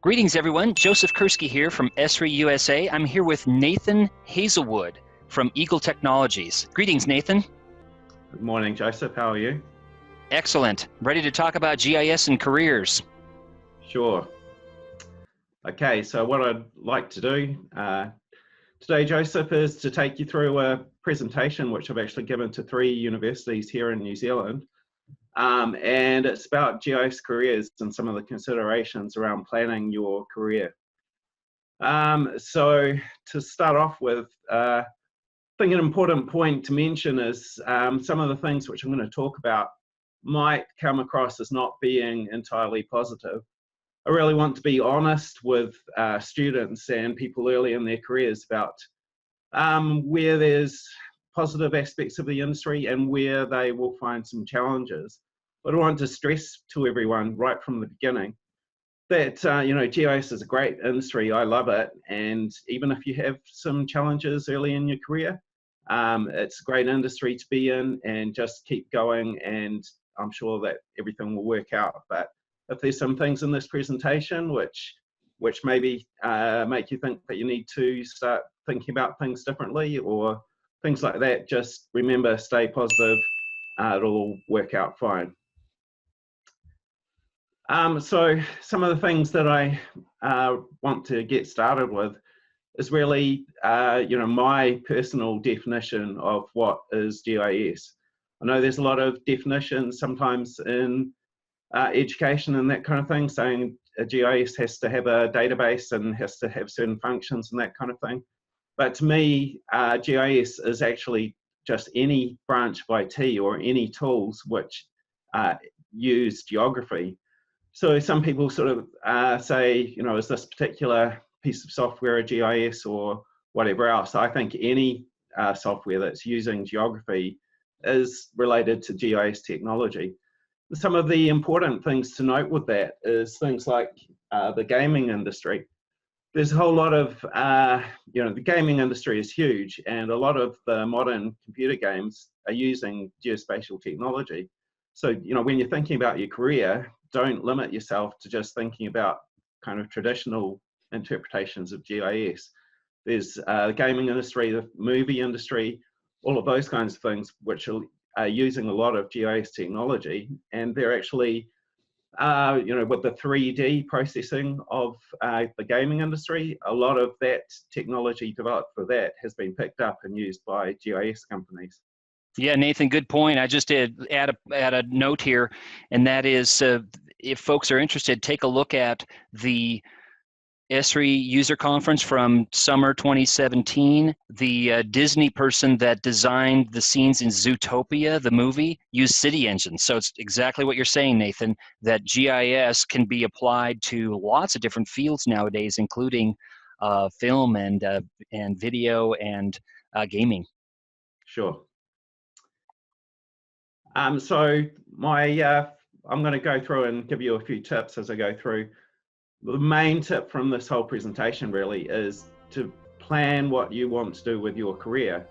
Greetings, everyone. Joseph Kerski here from Esri USA. I'm here with Nathan Heazlewood from Eagle Technologies. Greetings, Nathan. Good morning, Joseph. How are you? Excellent. Ready to talk about GIS and careers? Sure. Okay, so what I'd like to do today, Joseph, is to take you through a presentation which I've actually given to 3 universities here in New Zealand. And it's about GIS careers and some of the considerations around planning your career. So to start off with, I think an important point to mention is some of the things which I'm going to talk about might come across as not being entirely positive. I really want to be honest with students and people early in their careers about where there's positive aspects of the industry and where they will find some challenges. But I want to stress to everyone right from the beginning that GIS is a great industry. I love it, and even if you have some challenges early in your career, it's a great industry to be in, and just keep going, and I'm sure that everything will work out. But if there's some things in this presentation which maybe make you think that you need to start thinking about things differently or things like that, just remember, stay positive. It'll work out fine. So some of the things that I want to get started with is really, my personal definition of what is GIS. I know there's a lot of definitions sometimes in education and that kind of thing, saying a GIS has to have a database and has to have certain functions and that kind of thing. But to me, GIS is actually just any branch of IT or any tools which use geography. So some people sort of say, is this particular piece of software a GIS or whatever else? I think any software that's using geography is related to GIS technology. Some of the important things to note with that is things like the gaming industry. There's a whole lot of, the gaming industry is huge, and a lot of the modern computer games are using geospatial technology. So, when you're thinking about your career, don't limit yourself to just thinking about kind of traditional interpretations of GIS. There's the gaming industry, the movie industry, all of those kinds of things which are using a lot of GIS technology, and they're actually, with the 3D processing of the gaming industry, a lot of that technology developed for that has been picked up and used by GIS companies. Yeah, Nathan, good point. I just did add a note here, and that is, if folks are interested, take a look at the Esri user conference from summer 2017. The Disney person that designed the scenes in Zootopia, the movie, used City Engine. So it's exactly what you're saying, Nathan, that GIS can be applied to lots of different fields nowadays, including film and video and gaming. Sure. So I'm going to go through and give you a few tips as I go through. The main tip from this whole presentation really is to plan what you want to do with your career.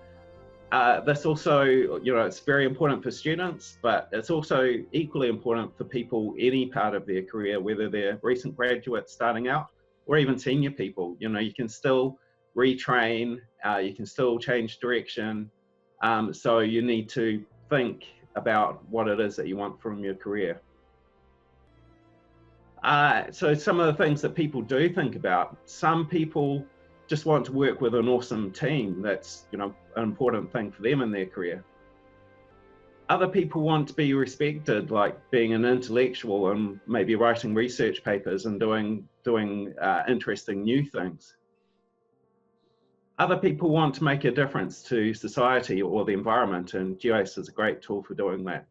This also, it's very important for students, but it's also equally important for people any part of their career, whether they're recent graduates starting out or even senior people. You can still retrain, you can still change direction. So you need to think about what it is that you want from your career. So some of the things that people do think about, some people just want to work with an awesome team. That's, an important thing for them in their career. Other people want to be respected, like being an intellectual and maybe writing research papers and doing interesting new things. Other people want to make a difference to society or the environment, and GIS is a great tool for doing that.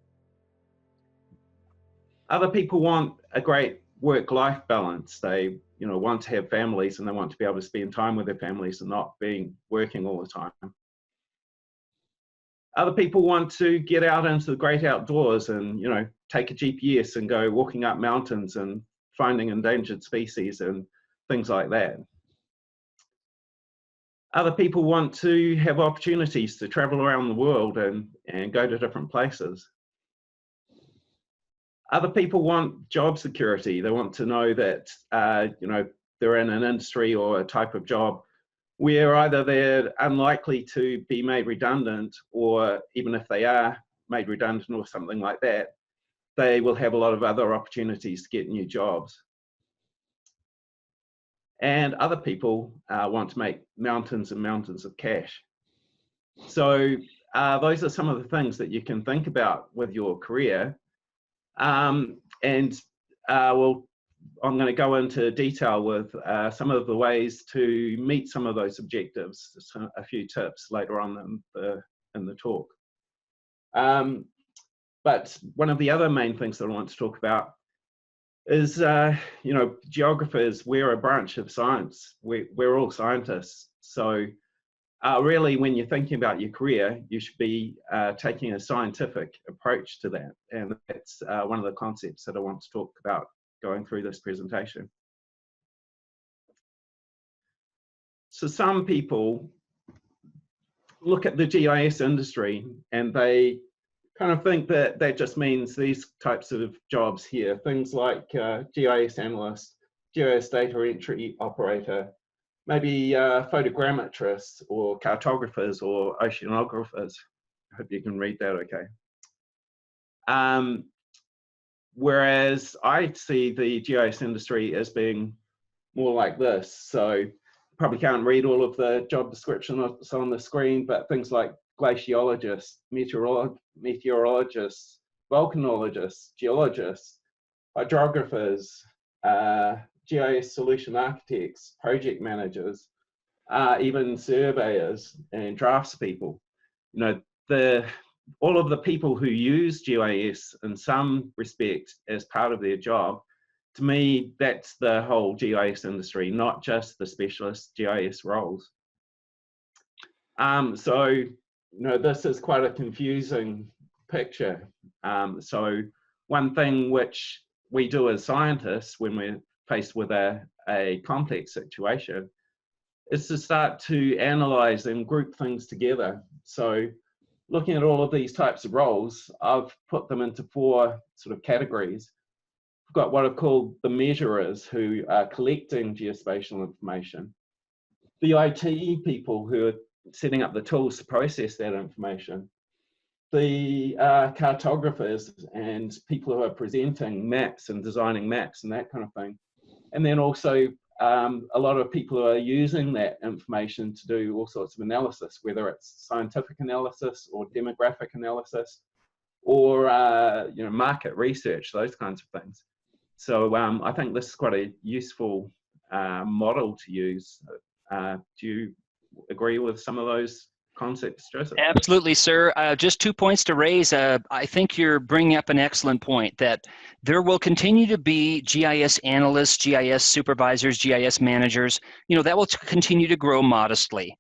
Other people want a great work-life balance. They, want to have families and they want to be able to spend time with their families and not working all the time. Other people want to get out into the great outdoors and, take a GPS and go walking up mountains and finding endangered species and things like that. Other people want to have opportunities to travel around the world and go to different places. Other people want job security. They want to know that you know, they're in an industry or a type of job where either they're unlikely to be made redundant, or even if they are made redundant or something like that, they will have a lot of other opportunities to get new jobs. And other people want to make mountains and mountains of cash. So those are some of the things that you can think about with your career. Well, I'm going to go into detail with some of the ways to meet some of those objectives, so a few tips later on in the talk. But one of the other main things that I want to talk about is, you know, geographers, we're a branch of science. We're all scientists. So really, when you're thinking about your career, you should be taking a scientific approach to that. And that's one of the concepts that I want to talk about going through this presentation. So some people look at the GIS industry and they kind of think that that just means these types of jobs here, things like GIS analyst, GIS data entry operator, maybe photogrammetrists or cartographers or oceanographers. I hope you can read that okay. Whereas I see the GIS industry as being more like this. So probably can't read all of the job description that's on the screen, but things like glaciologists, meteorologists, volcanologists, geologists, hydrographers, GIS solution architects, project managers, even surveyors and draftspeople. You know, all of the people who use GIS in some respect as part of their job, to me, that's the whole GIS industry, not just the specialist GIS roles. So, you know, this is quite a confusing picture. So one thing which we do as scientists when we're faced with a complex situation is to start to analyze and group things together. So looking at all of these types of roles, I've put them into 4 sort of categories. We've got what are called the measurers, who are collecting geospatial information, the IT people who are setting up the tools to process that information, the cartographers and people who are presenting maps and designing maps and that kind of thing. And then also a lot of people who are using that information to do all sorts of analysis, whether it's scientific analysis or demographic analysis or you know, market research, those kinds of things. So I think this is quite a useful model to use. Do you agree with some of those concepts, Joseph? Absolutely, sir. Just 2 points to raise. I think you're bringing up an excellent point that there will continue to be GIS analysts, GIS supervisors, GIS managers. You know, that will continue to grow modestly.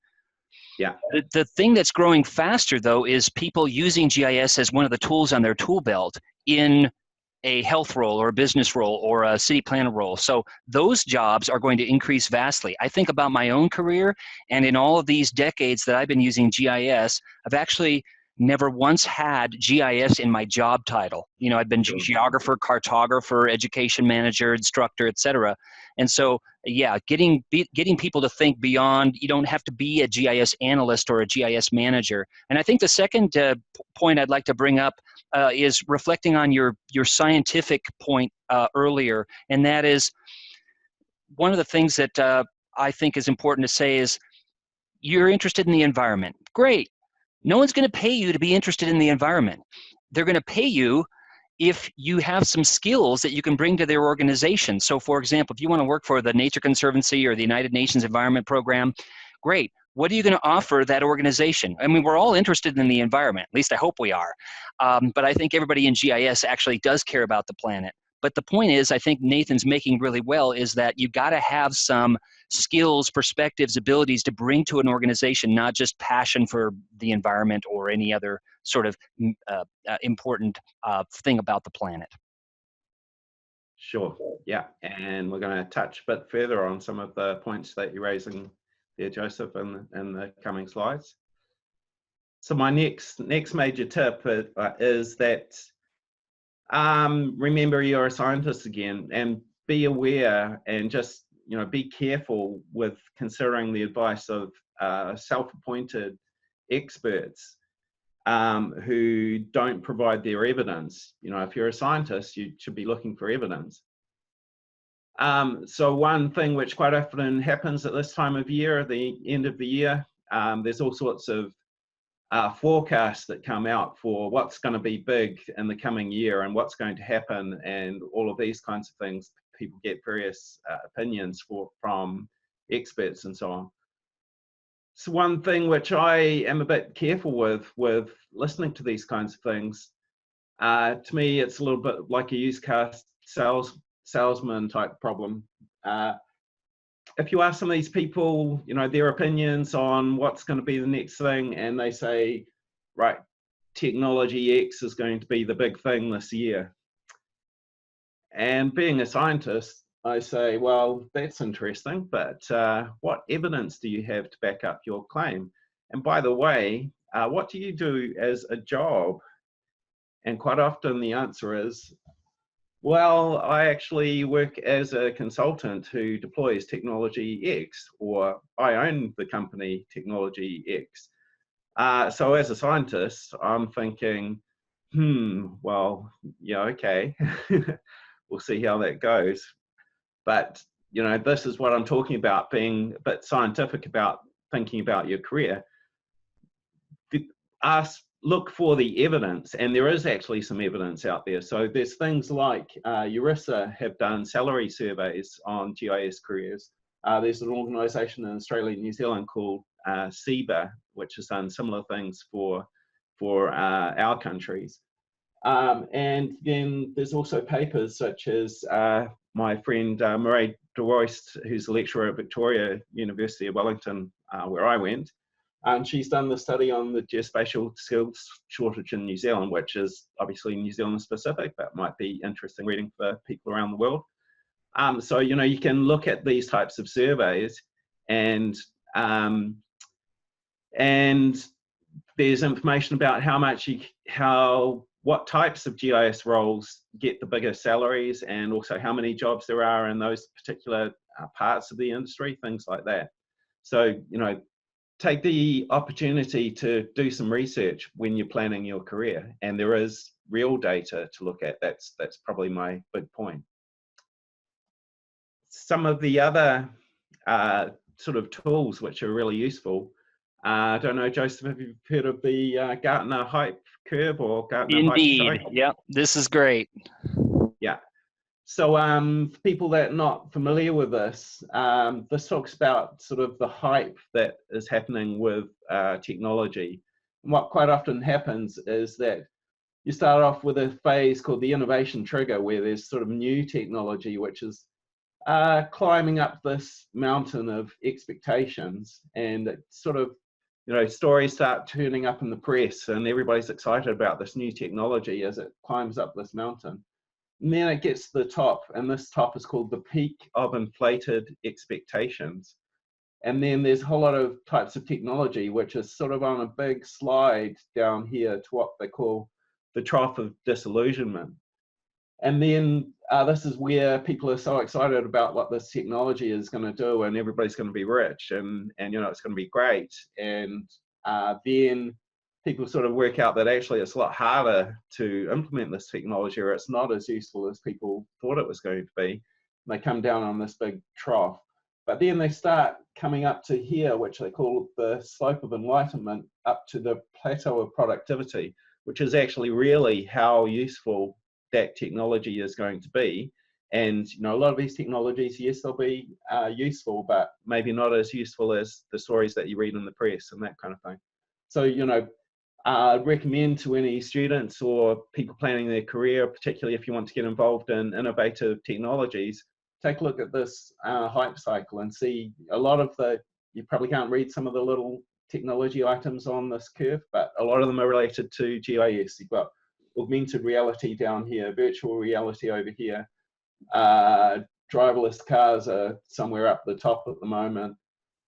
Yeah. The thing that's growing faster, though, is people using GIS as one of the tools on their tool belt in a health role or a business role or a city planner role. So those jobs are going to increase vastly. I think about my own career, and in all of these decades that I've been using GIS, I've actually never once had GIS in my job title. You know, I've been geographer, cartographer, education manager, instructor, etc. And so, yeah, getting people to think beyond, you don't have to be a GIS analyst or a GIS manager. And I think the second point I'd like to bring up is reflecting on your scientific point earlier, and that is one of the things that I think is important to say is you're interested in the environment. Great. No one's going to pay you to be interested in the environment. They're going to pay you if you have some skills that you can bring to their organization. So for example, if you want to work for the Nature Conservancy or the United Nations Environment Program, great. What are you going to offer that organization? I mean, we're all interested in the environment. At least I hope we are. But I think everybody in GIS actually does care about the planet. But the point is, I think Nathan's making really well, is that you got to have some skills, perspectives, abilities to bring to an organization, not just passion for the environment or any other sort of important thing about the planet. Sure, yeah, and we're going to touch a bit further on some of the points that you're raising there, Joseph, in the coming slides. So my next major tip is that Remember you're a scientist again, and be aware and just, be careful with considering the advice of self-appointed experts who don't provide their evidence. If you're a scientist, you should be looking for evidence. So one thing which quite often happens at this time of year, the end of the year, there's all sorts of forecasts that come out for what's going to be big in the coming year and what's going to happen, and all of these kinds of things. People get various opinions from experts and so on. So one thing which I am a bit careful with listening to these kinds of things, to me it's a little bit like a used car salesman type problem. If you ask some of these people, their opinions on what's going to be the next thing, and they say, right, technology X is going to be the big thing this year. And being a scientist, I say, well, that's interesting, but what evidence do you have to back up your claim? And by the way, what do you do as a job? And quite often the answer is, well, I actually work as a consultant who deploys technology X, or I own the company technology X. So as a scientist, I'm thinking, well, yeah, okay. We'll see how that goes. But, this is what I'm talking about, being a bit scientific about thinking about your career. Look for the evidence, and there is actually some evidence out there. So there's things like ERISA have done salary surveys on GIS careers. There's an organisation in Australia and New Zealand called CEBA, which has done similar things for our countries. And then there's also papers such as my friend Murray de Royst, who's a lecturer at Victoria University of Wellington, where I went. And she's done the study on the geospatial skills shortage in New Zealand, which is obviously New Zealand specific, but might be interesting reading for people around the world. So, you can look at these types of surveys, and there's information about what types of GIS roles get the biggest salaries, and also how many jobs there are in those particular parts of the industry, things like that. So, take the opportunity to do some research when you're planning your career, and there is real data to look at. That's probably my big point. Some of the other sort of tools which are really useful. I don't know, Joseph, have you heard of the Gartner hype curve or Gartner hype cycle? Yep, this is great. Yeah. So for people that are not familiar with this, this talks about sort of the hype that is happening with technology. And what quite often happens is that you start off with a phase called the innovation trigger, where there's sort of new technology which is climbing up this mountain of expectations, and it sort of, stories start turning up in the press, and everybody's excited about this new technology as it climbs up this mountain. And then it gets to the top, and this top is called the peak of inflated expectations. And then there's a whole lot of types of technology which is sort of on a big slide down here to what they call the trough of disillusionment. And then this is where people are so excited about what this technology is going to do, and everybody's going to be rich, and it's going to be great. And then people sort of work out that actually it's a lot harder to implement this technology, or it's not as useful as people thought it was going to be. And they come down on this big trough. But then they start coming up to here, which they call the slope of enlightenment, up to the plateau of productivity, which is actually really how useful that technology is going to be. And a lot of these technologies, yes, they'll be useful, but maybe not as useful as the stories that you read in the press and that kind of thing. So I'd recommend to any students or people planning their career, particularly if you want to get involved in innovative technologies, take a look at this hype cycle and see a lot of you probably can't read some of the little technology items on this curve, but a lot of them are related to GIS. You've got augmented reality down here, virtual reality over here. Driverless cars are somewhere up the top at the moment.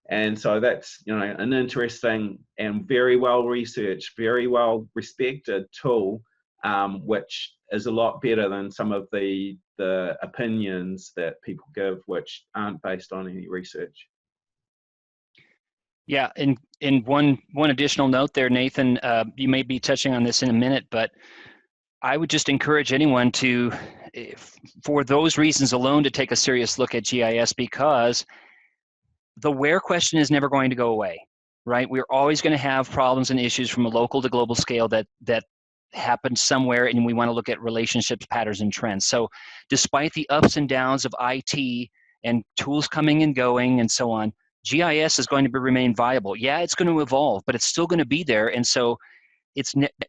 And so that's an interesting and very well researched, very well respected tool which is a lot better than some of the opinions that people give, which aren't based on any research. Yeah, and one additional note there, Nathan, you may be touching on this in a minute, but I would just encourage anyone to, for those reasons alone, to take a serious look at GIS, because the where question is never going to go away, right? We're always going to have problems and issues from a local to global scale that happen somewhere, and we want to look at relationships, patterns, and trends. So despite the ups and downs of IT and tools coming and going and so on, GIS is going to remain viable. Yeah, it's going to evolve, but it's still going to be there. And so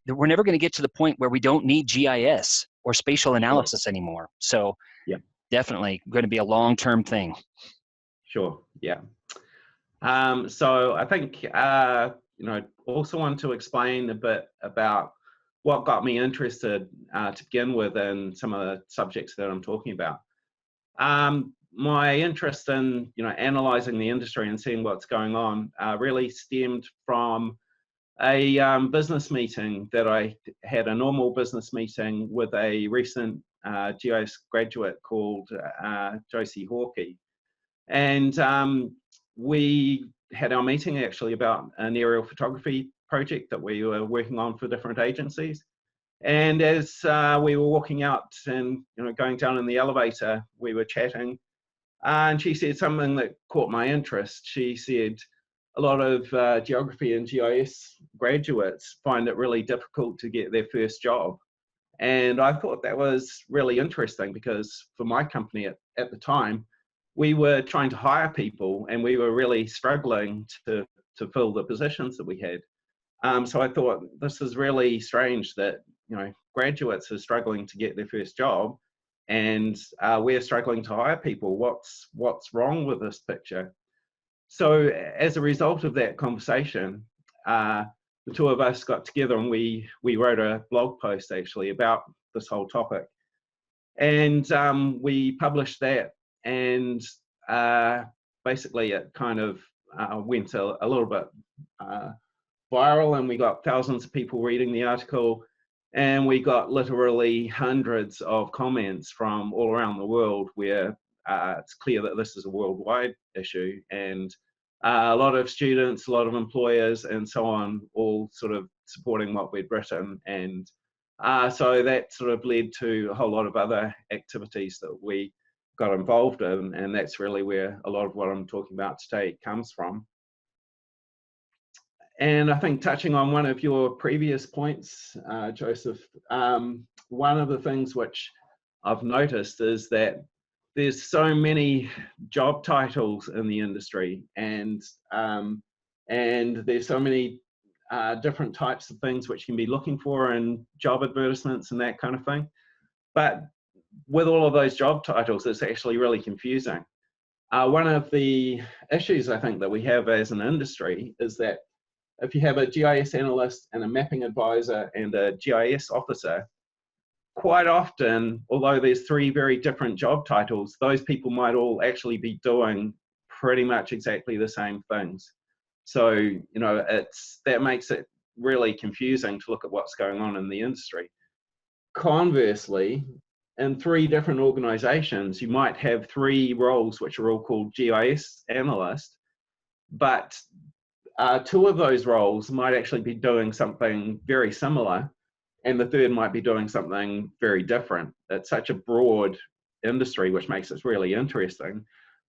we're never going to get to the point where we don't need GIS or spatial analysis anymore. So yeah, definitely going to be a long-term thing. Sure. Yeah. So I think also want to explain a bit about what got me interested to begin with in some of the subjects that I'm talking about. My interest in analyzing the industry and seeing what's going on really stemmed from a business meeting that I had, a normal business meeting with a recent GIS graduate called Josie Hawkey. And we had our meeting actually about an aerial photography project that we were working on for different agencies. And as we were walking out and going down in the elevator, we were chatting, and she said something that caught my interest. She said a lot of geography and GIS graduates find it really difficult to get their first job. And I thought that was really interesting, because for my company at the time, we were trying to hire people and we were really struggling to fill the positions that we had. So I thought, this is really strange that graduates are struggling to get their first job, and we're struggling to hire people. What's wrong with this picture? So as a result of that conversation, the two of us got together and we wrote a blog post actually about this whole topic, and we published that. And basically it kind of went a little bit viral, and we got thousands of people reading the article, and we got literally hundreds of comments from all around the world where it's clear that this is a worldwide issue, and a lot of students, a lot of employers and so on, all sort of supporting what we'd written. And so that sort of led to a whole lot of other activities that we got involved in, and that's really where a lot of what I'm talking about today comes from. And I think, touching on one of your previous points, Joseph, one of the things which I've noticed is that there's so many job titles in the industry, and there's so many different types of things which you can be looking for in job advertisements and that kind of thing. But with all of those job titles, it's actually really confusing. One of the issues I think that we have as an industry is that if you have a GIS analyst and a mapping advisor and a GIS officer, quite often, although there's three very different job titles, those people might all actually be doing pretty much exactly the same things. So, that makes it really confusing to look at what's going on in the industry. Conversely, in three different organizations, you might have three roles which are all called GIS analyst, but two of those roles might actually be doing something very similar, and the third might be doing something very different. It's such a broad industry, which makes it really interesting,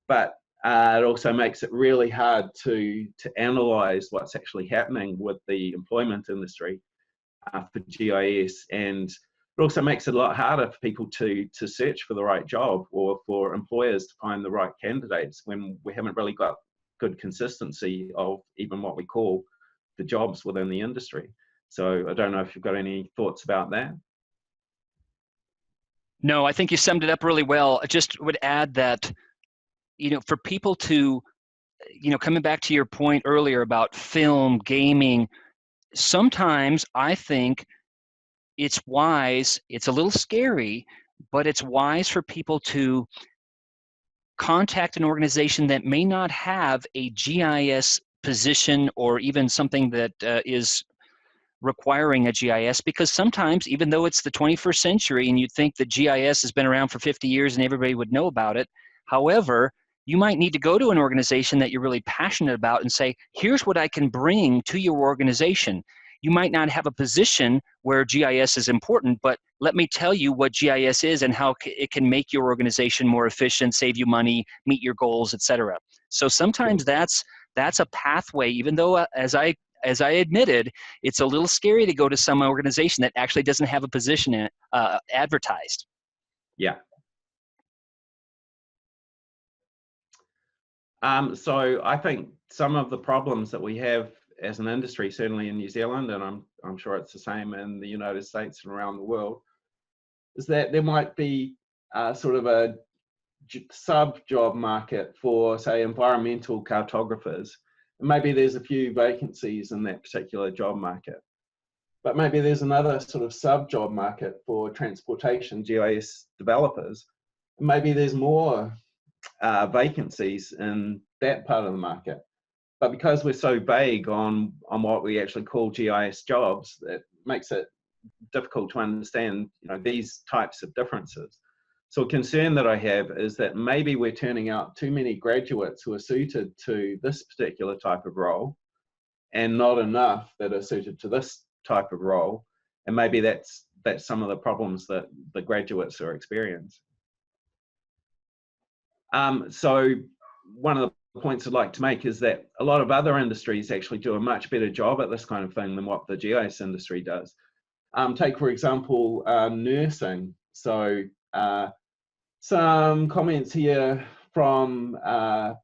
but it also makes it really hard to analyze what's actually happening with the employment industry for GIS. And it also makes it a lot harder for people to search for the right job, or for employers to find the right candidates, when we haven't really got good consistency of even what we call the jobs within the industry. So I don't know if you've got any thoughts about that. No, I think you summed it up really well. I just would add that, for people to, coming back to your point earlier about film, gaming, sometimes I think it's wise, it's a little scary, but it's wise for people to contact an organization that may not have a GIS position, or even something that is requiring a GIS, because sometimes, even though it's the 21st century and you'd think that GIS has been around for 50 years and everybody would know about it, however, you might need to go to an organization that you're really passionate about and say, here's what I can bring to your organization. You might not have a position where GIS is important, but let me tell you what GIS is and how it can make your organization more efficient, save you money, meet your goals, etc. So sometimes that's a pathway, even though as I admitted, it's a little scary to go to some organization that actually doesn't have a position in, advertised. Yeah. So I think some of the problems that we have as an industry, certainly in New Zealand, and I'm sure it's the same in the United States and around the world, is that there might be sort of a sub-job market for, say, environmental cartographers. And maybe there's a few vacancies in that particular job market. But maybe there's another sort of sub-job market for transportation GIS developers. And maybe there's more vacancies in that part of the market. But because we're so vague on what we actually call GIS jobs, it makes it difficult to understand, you know, these types of differences. So a concern that I have is that maybe we're turning out too many graduates who are suited to this particular type of role and not enough that are suited to this type of role. And maybe that's some of the problems that the graduates are experiencing. So one of the points I'd like to make is that a lot of other industries actually do a much better job at this kind of thing than what the GIS industry does. Take, for example, nursing. So some comments here from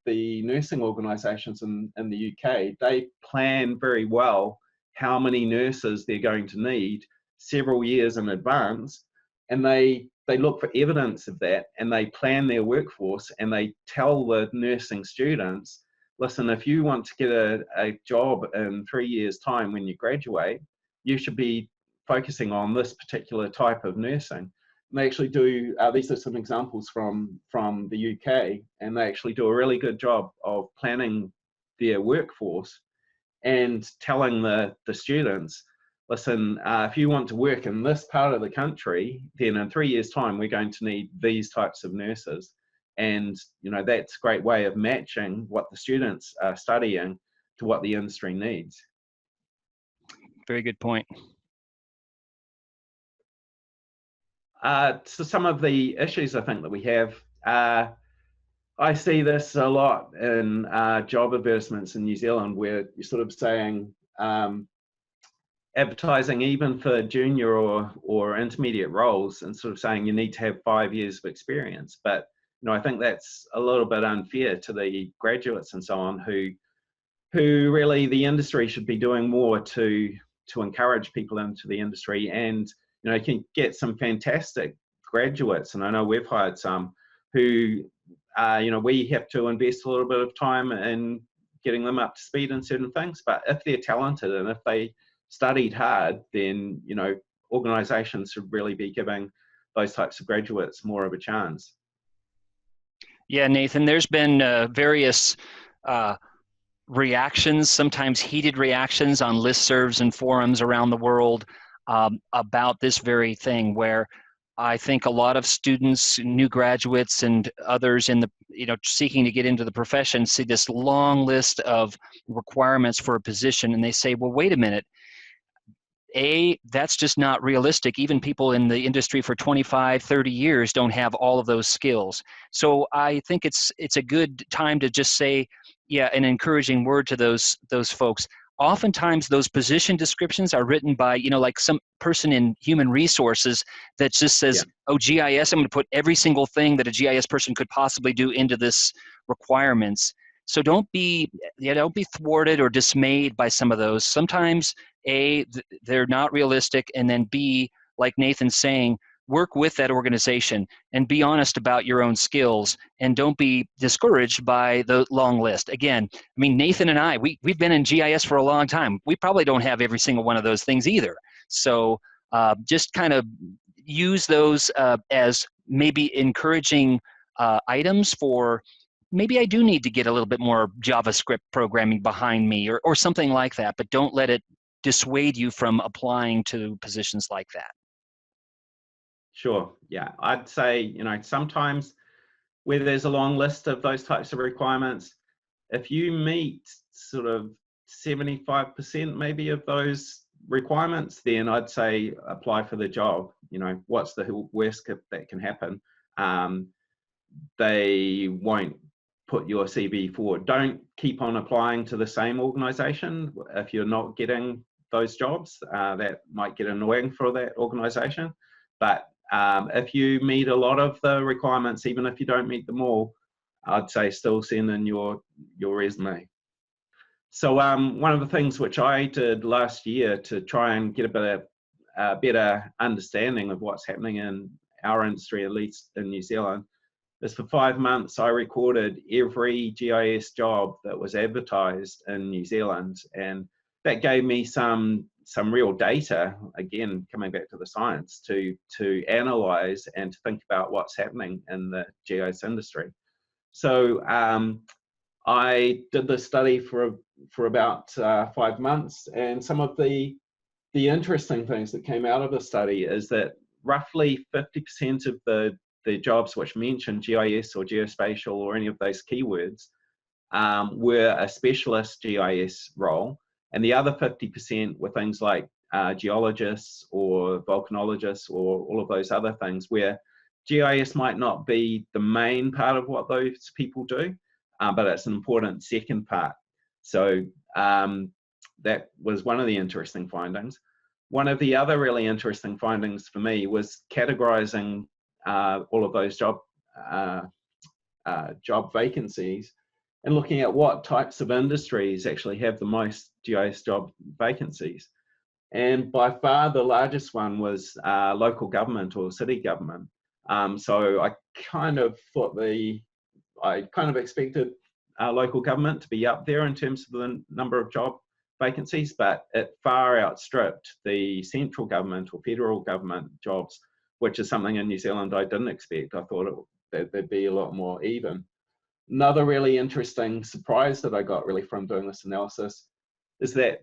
the nursing organisations in the UK. They plan very well how many nurses they're going to need several years in advance, and they look for evidence of that, and they plan their workforce, and they tell the nursing students, listen, if you want to get a job in 3 years' time when you graduate, you should be focusing on this particular type of nursing. And they actually do, these are some examples from the UK, and they actually do a really good job of planning their workforce and telling the students, listen, if you want to work in this part of the country, then in 3 years' time, we're going to need these types of nurses. And, you know, that's a great way of matching what the students are studying to what the industry needs. Very good point. So some of the issues I think that we have, I see this a lot in job advertisements in New Zealand, where you're sort of saying, advertising even for junior or intermediate roles, and sort of saying you need to have 5 years of experience. But you know, I think that's a little bit unfair to the graduates and so on, who really the industry should be doing more to encourage people into the industry. And you know, you can get some fantastic graduates, and I know we've hired some who, you know, we have to invest a little bit of time in getting them up to speed in certain things. But if they're talented and if they studied hard, then, you know, organizations should really be giving those types of graduates more of a chance. Yeah, Nathan, there's been various reactions, sometimes heated reactions on listservs and forums around the world about this very thing, where I think a lot of students, new graduates and others in the, you know, seeking to get into the profession see this long list of requirements for a position, and they say, well, wait a minute, that's just not realistic. Even people in the industry for 25, 30 years don't have all of those skills. So I think it's a good time to just say, yeah, an encouraging word to those folks. Oftentimes those position descriptions are written by, you know, like some person in human resources that just says, oh, GIS, I'm going to put every single thing that a GIS person could possibly do into this requirements. So don't be thwarted or dismayed by some of those. Sometimes A, they're not realistic, and then B, like Nathan's saying, work with that organization and be honest about your own skills, and don't be discouraged by the long list. Again, I mean, Nathan and I, we've been in GIS for a long time. We probably don't have every single one of those things either. So just kind of use those as maybe encouraging items for, maybe I do need to get a little bit more JavaScript programming behind me, or something like that, but don't let it dissuade you from applying to positions like that? Sure. Yeah, I'd say, you know, sometimes where there's a long list of those types of requirements, if you meet sort of 75% maybe of those requirements, then I'd say apply for the job. You know, what's the worst that can happen? They won't put your CV forward. Don't keep on applying to the same organization if you're not getting those jobs. That might get annoying for that organization. But if you meet a lot of the requirements, even if you don't meet them all, I'd say still send in your resume. So one of the things which I did last year to try and get a better understanding of what's happening in our industry, at least in New Zealand, is for 5 months I recorded every GIS job that was advertised in New Zealand, and that gave me some real data, again coming back to the science, to analyze and to think about what's happening in the GIS industry. So I did this study for about 5 months, and some of the interesting things that came out of the study is that roughly 50% of the jobs which mention GIS or geospatial or any of those keywords were a specialist GIS role, and the other 50% were things like geologists or volcanologists or all of those other things where GIS might not be the main part of what those people do, but it's an important second part. So that was one of the interesting findings. One of the other really interesting findings for me was categorizing all of those job vacancies and looking at what types of industries actually have the most GIS job vacancies. And by far the largest one was local government or city government. So I kind of expected local government to be up there in terms of the number of job vacancies, but it far outstripped the central government or federal government jobs, which is something in New Zealand I didn't expect. I thought there'd be a lot more even. Another really interesting surprise that I got really from doing this analysis is that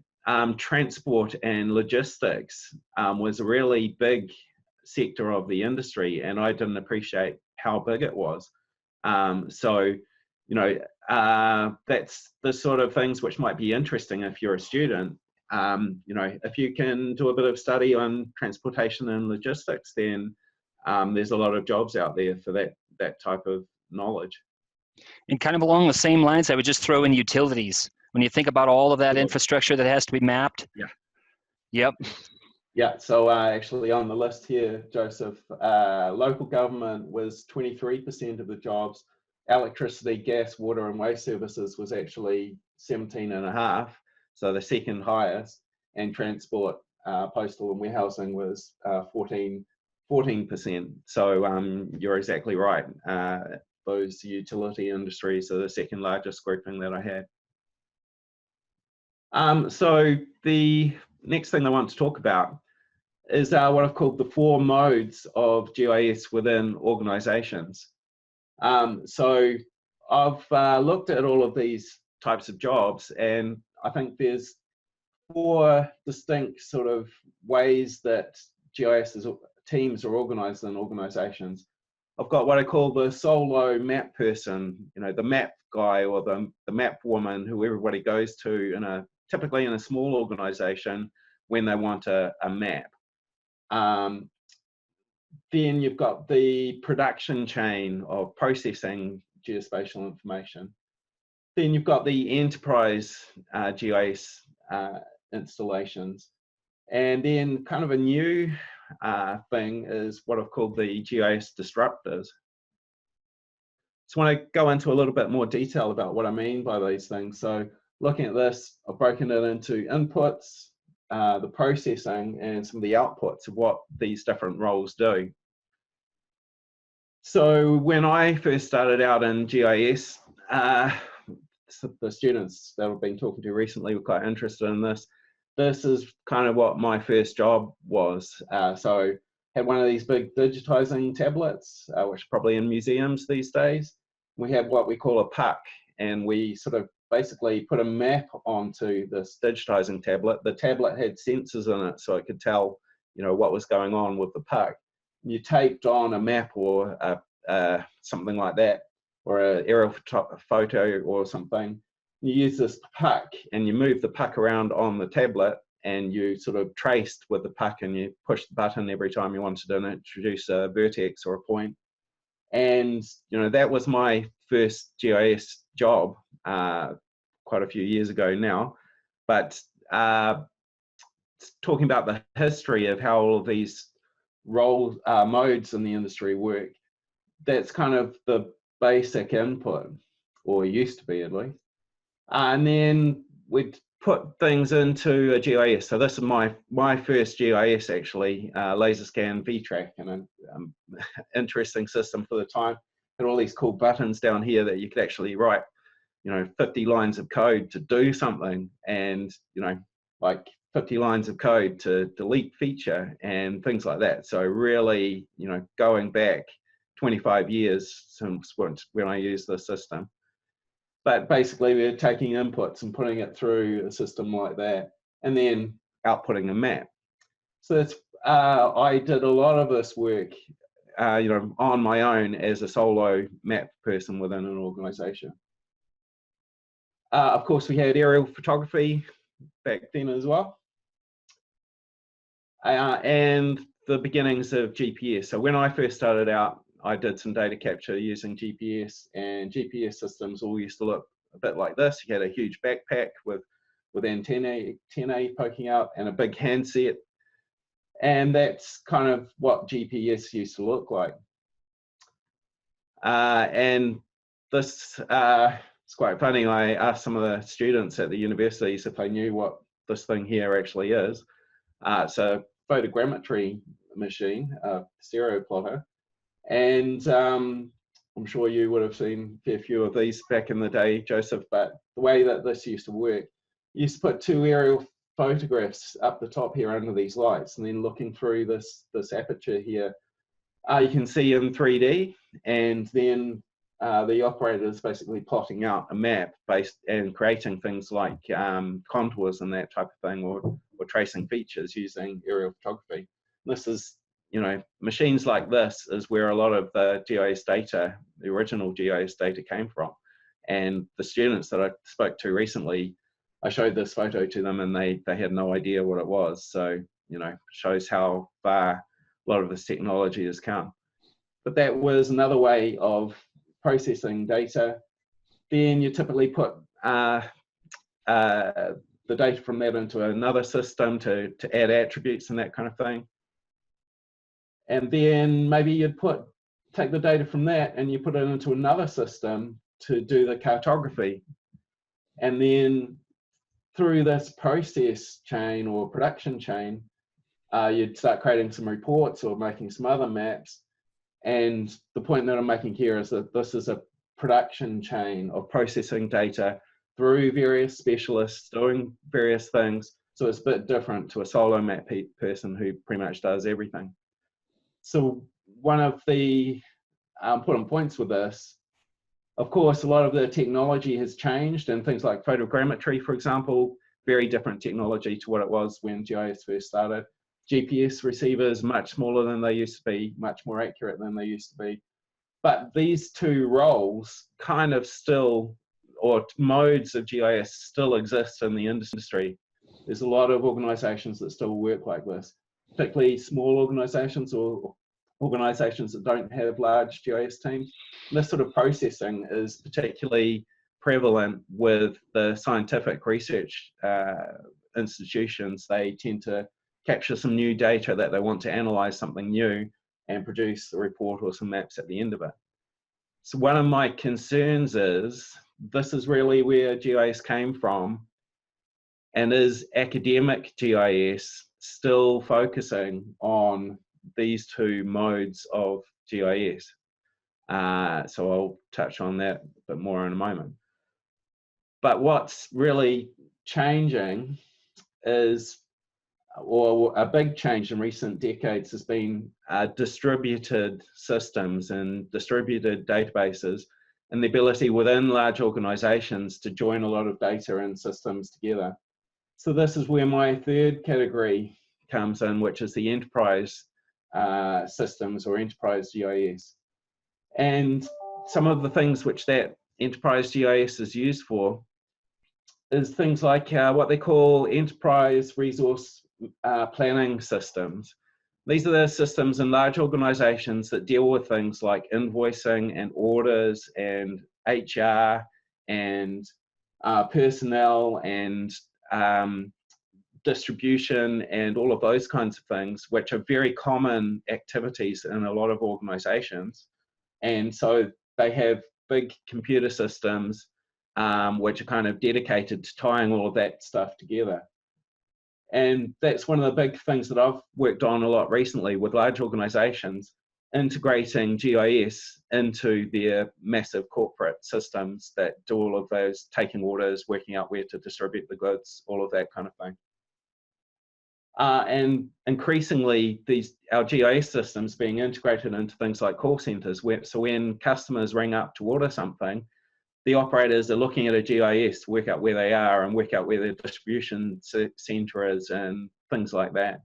transport and logistics was a really big sector of the industry, and I didn't appreciate how big it was. So, you know, that's the sort of things which might be interesting if you're a student. You know, if you can do a bit of study on transportation and logistics, then there's a lot of jobs out there for that type of knowledge. And kind of along the same lines, I would just throw in utilities. When you think about all of that infrastructure that has to be mapped. Yeah. Yep. Yeah, so actually on the list here, Joseph, local government was 23% of the jobs. Electricity, gas, water and waste services was actually 17.5%, so the second highest. And transport, postal and warehousing was 14%. So you're exactly right. Those utility industries are the second largest grouping that I had. So the next thing I want to talk about is what I've called the 4 modes of GIS within organizations. So I've looked at all of these types of jobs, and I think there's 4 distinct sort of ways that GIS teams are organized in organizations. I've got what I call the solo map person, you know, the map guy or the map woman who everybody goes to typically in a small organization when they want a map. Then you've got the production chain of processing geospatial information. Then you've got the enterprise GIS installations. And then kind of a new thing is what I've called the GIS disruptors. So I want to go into a little bit more detail about what I mean by these things. So looking at this, I've broken it into inputs, the processing, and some of the outputs of what these different roles do. So when I first started out in GIS, the students that I've been talking to recently were quite interested in this. This is kind of what my first job was. So I had one of these big digitizing tablets, which are probably in museums these days. We had what we call a puck, and we sort of basically put a map onto this digitizing tablet. The tablet had sensors in it, so it could tell, you know, what was going on with the puck. You taped on a map or something like that, or an aerial photo or something. You use this puck and you move the puck around on the tablet, and you sort of traced with the puck, and you push the button every time you wanted to introduce a vertex or a point. And you know, that was my first GIS job quite a few years ago now. But talking about the history of how all of these modes in the industry work, that's kind of the basic input, or used to be at least. And then we'd put things into a GIS. So this is my first GIS, actually, laser scan VTrack, and an interesting system for the time. Had all these cool buttons down here that you could actually write, you know, 50 lines of code to do something, and you know, like 50 lines of code to delete feature and things like that. So really, you know, going back 25 years since when I used this system. But basically, we're taking inputs and putting it through a system like that, and then outputting a map. So that's I did a lot of this work, you know, on my own as a solo map person within an organization. Of course, we had aerial photography back then as well, and the beginnings of GPS. So when I first started out, I did some data capture using GPS, and GPS systems all used to look a bit like this. You had a huge backpack with antennae poking out and a big handset, and that's kind of what GPS used to look like. And this it's quite funny. I asked some of the students at the universities if they knew what this thing here actually is. It's a photogrammetry machine, a stereo plotter. And I'm sure you would have seen a fair few of these back in the day, Joseph, but the way that this used to work, you used to put two aerial photographs up the top here under these lights, and then looking through this aperture here, you can see in 3D, and then the operator is basically plotting out a map based and creating things like contours and that type of thing, or tracing features using aerial photography. This is, you know, machines like this is where a lot of the GIS data, the original GIS data, came from. And the students that I spoke to recently, I showed this photo to them, and they had no idea what it was. So, you know, shows how far a lot of this technology has come. But that was another way of processing data. Then you typically put the data from that into another system to add attributes and that kind of thing. And then maybe you'd take the data from that and you put it into another system to do the cartography. And then through this process chain or production chain, you'd start creating some reports or making some other maps. And the point that I'm making here is that this is a production chain of processing data through various specialists doing various things. So it's a bit different to a solo map person who pretty much does everything. So one of the important points with this, of course, a lot of the technology has changed, and things like photogrammetry, for example, very different technology to what it was when GIS first started. GPS receivers much smaller than they used to be, much more accurate than they used to be. But these two roles kind of still, or modes of GIS still exist in the industry. There's a lot of organizations that still work like this, particularly small organizations or organizations that don't have large GIS teams. And this sort of processing is particularly prevalent with the scientific research institutions. They tend to capture some new data that they want to analyze something new and produce a report or some maps at the end of it. So one of my concerns is this is really where GIS came from, and is academic GIS still focusing on these two modes of GIS? So I'll touch on that a bit more in a moment. But what's really changing is, or a big change in recent decades, has been distributed systems and distributed databases, and the ability within large organizations to join a lot of data and systems together. So this is where my third category comes in, which is the enterprise systems or enterprise GIS. And some of the things which that enterprise GIS is used for is things like what they call enterprise resource planning systems. These are the systems in large organizations that deal with things like invoicing and orders and HR and personnel and distribution and all of those kinds of things, which are very common activities in a lot of organizations. And so they have big computer systems which are kind of dedicated to tying all of that stuff together. And that's one of the big things that I've worked on a lot recently with large organizations, integrating GIS into their massive corporate systems that do all of those, taking orders, working out where to distribute the goods, all of that kind of thing. And increasingly, our GIS systems being integrated into things like call centers. So when customers ring up to order something, the operators are looking at a GIS to work out where they are and work out where their distribution center is and things like that.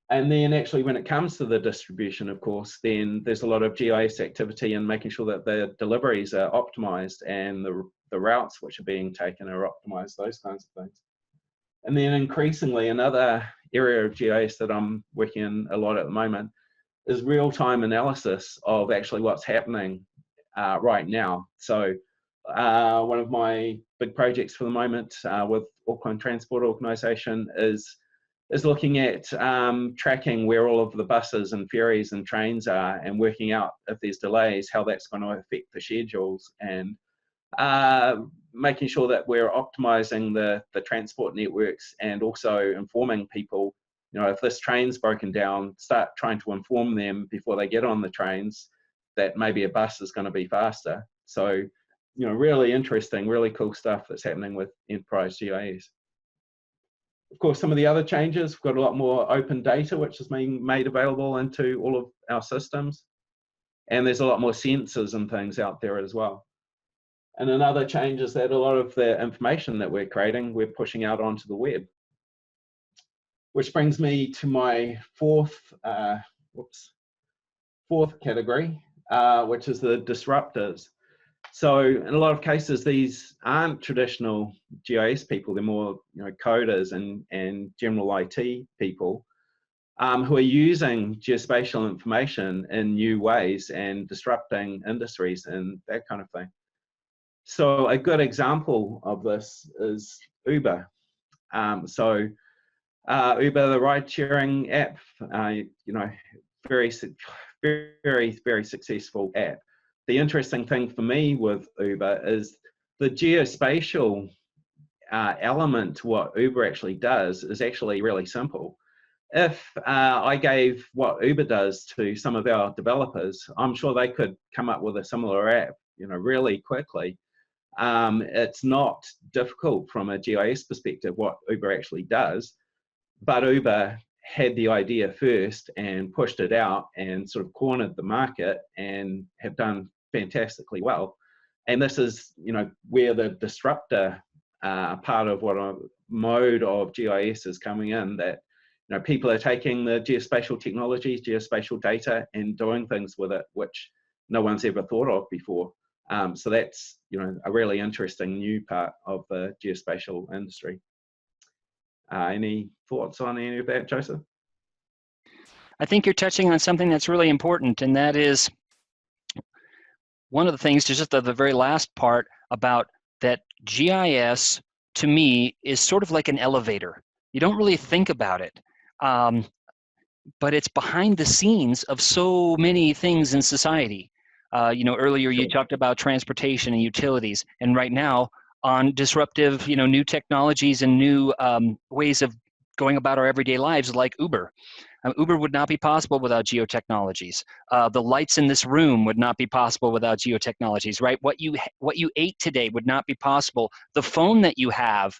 And then actually when it comes to the distribution, of course, then there's a lot of GIS activity in making sure that the deliveries are optimized and the routes which are being taken are optimized, those kinds of things. And then increasingly, another area of GIS that I'm working in a lot at the moment is real-time analysis of actually what's happening right now. So one of my big projects for the moment with Auckland Transport Organisation is looking at tracking where all of the buses and ferries and trains are and working out if there's delays, how that's going to affect the schedules, and making sure that we're optimizing the transport networks and also informing people, you know, if this train's broken down, start trying to inform them before they get on the trains that maybe a bus is going to be faster. So, you know, really interesting, really cool stuff that's happening with enterprise GIS. Of course, some of the other changes, we've got a lot more open data which is being made available into all of our systems. And there's a lot more sensors and things out there as well. And another change is that a lot of the information that we're creating, we're pushing out onto the web. Which brings me to my fourth category, which is the disruptors. So in a lot of cases, these aren't traditional GIS people, they're more, you know, coders and general IT people who are using geospatial information in new ways and disrupting industries and that kind of thing. So a good example of this is Uber. Uber, the ride-sharing app, you know, very successful app. The interesting thing for me with Uber is the geospatial element to what Uber actually does is actually really simple. If I gave what Uber does to some of our developers, I'm sure they could come up with a similar app, you know, really quickly. It's not difficult from a GIS perspective what Uber actually does, but Uber had the idea first and pushed it out and sort of cornered the market and have done fantastically well. And this is, you know, where the disruptor part of what a mode of GIS is coming in, that, you know, people are taking the geospatial technologies, geospatial data, and doing things with it which no one's ever thought of before. So that's, you know, a really interesting new part of the geospatial industry. Any thoughts on any of that, Joseph? I think you're touching on something that's really important, and that is one of the things, just the very last part about that GIS, to me, is sort of like an elevator. You don't really think about it, but it's behind the scenes of so many things in society. You know, earlier you talked about transportation and utilities, and right now on disruptive, you know, new technologies and new ways of going about our everyday lives, like Uber. Uber would not be possible without geotechnologies. The lights in this room would not be possible without geotechnologies, right? What you ate today would not be possible. The phone that you have,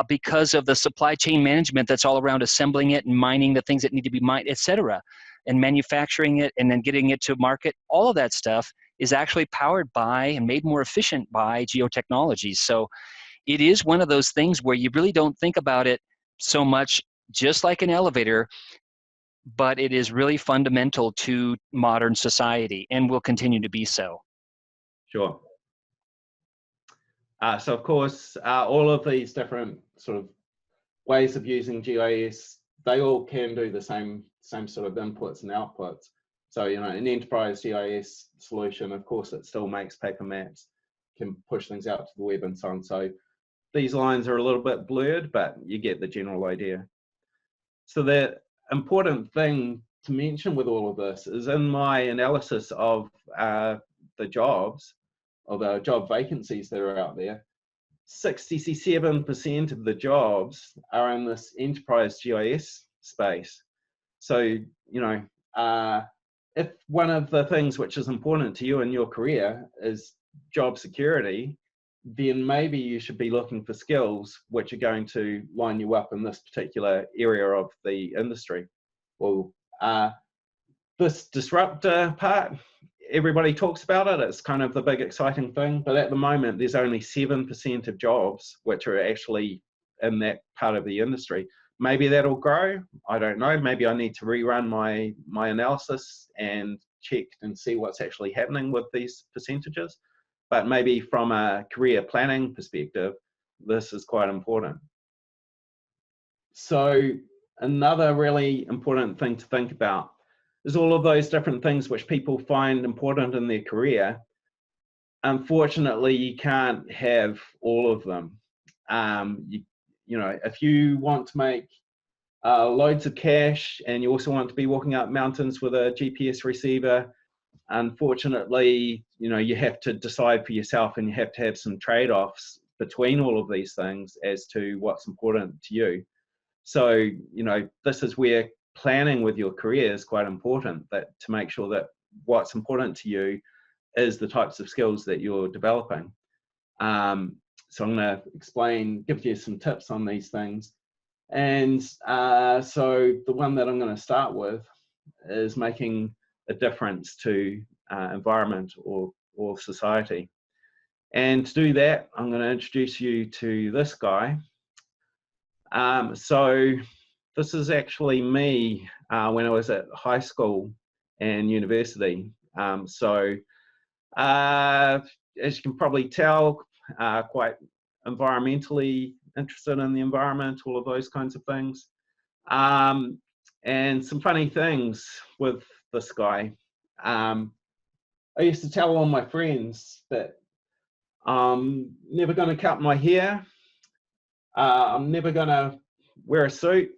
because of the supply chain management that's all around assembling it and mining the things that need to be mined, et cetera, and manufacturing it and then getting it to market, all of that stuff is actually powered by and made more efficient by geotechnologies. So it is one of those things where you really don't think about it so much, just like an elevator, but it is really fundamental to modern society and will continue to be so. Sure. So of course, all of these different sort of ways of using GIS, they all can do the same sort of inputs and outputs. So, you know, an enterprise GIS solution, of course, it still makes paper maps, can push things out to the web and so on. So these lines are a little bit blurred, but you get the general idea. So the important thing to mention with all of this is, in my analysis of the jobs, or the job vacancies that are out there, 67% of the jobs are in this enterprise GIS space. So, you know, if one of the things which is important to you in your career is job security, then maybe you should be looking for skills which are going to line you up in this particular area of the industry. Well, this disruptor part, everybody talks about it. It's kind of the big exciting thing, but at the moment there's only 7% of jobs which are actually in that part of the industry. Maybe that'll grow, I don't know. Maybe I need to rerun my analysis and check and see what's actually happening with these percentages. But maybe from a career planning perspective, this is quite important. So another really important thing to think about is all of those different things which people find important in their career. Unfortunately, you can't have all of them. You know, if you want to make loads of cash and you also want to be walking up mountains with a GPS receiver, unfortunately, you know, you have to decide for yourself, and you have to have some trade-offs between all of these things as to what's important to you. So, you know, this is where planning with your career is quite important, that to make sure that what's important to you is the types of skills that you're developing. So I'm going to give you some tips on these things. And so the one that I'm going to start with is making a difference to environment or society. And to do that, I'm going to introduce you to this guy. So this is actually me when I was at high school and university. So as you can probably tell, quite environmentally interested in the environment, all of those kinds of things. And some funny things with this guy. I used to tell all my friends that I'm never going to cut my hair, I'm never going to wear a suit,